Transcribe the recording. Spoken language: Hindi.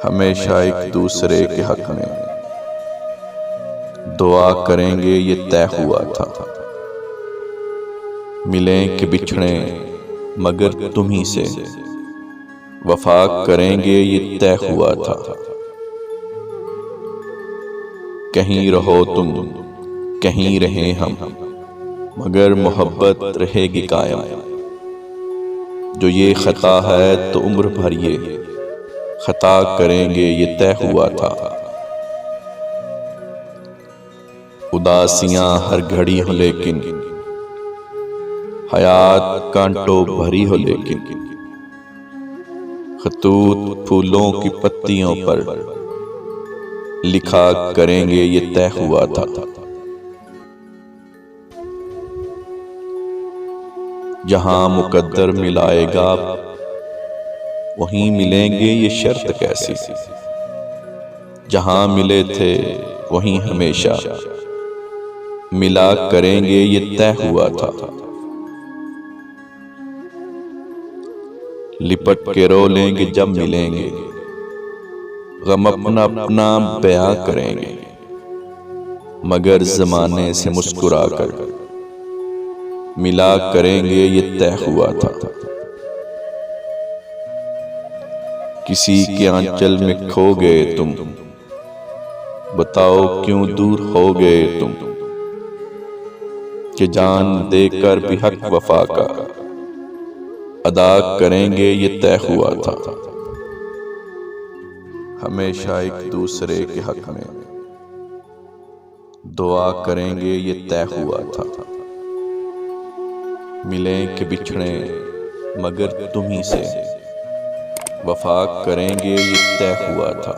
हमेशा एक दूसरे के हक में दुआ करेंगे ये तय हुआ था। मिलें कि बिछड़े मगर तुम्ही से वफा करेंगे ये तय हुआ था। कहीं रहो तुम कहीं रहें हम मगर मोहब्बत रहेगी कायम। जो ये खता है तो उम्र भर ये खता करेंगे ये तय हुआ था। उदासियां हर घड़ी हो लेकिन हयात कांटों भरी हो लेकिन खतूत फूलों की पत्तियों पर लिखा करेंगे ये तय हुआ था। जहां मुकद्दर मिलाएगा वहीं मिलेंगे ये शर्त कैसी। जहां मिले थे वहीं हमेशा मिला करेंगे ये तय हुआ था। लिपट के रो लेंगे जब मिलेंगे गम अपना अपना बयां करेंगे मगर जमाने से मुस्कुराकर मिला करेंगे ये तय हुआ था। किसी के आंचल में खो गए तुम बताओ क्यों दूर हो गए तुम कि जान देकर भी हक वफा का अदा करेंगे ये तय हुआ था। हमेशा एक दूसरे के हक में दुआ करेंगे ये तय हुआ था। मिलें कि बिछड़े मगर तुम्ही से वफा करेंगे ये तय हुआ था।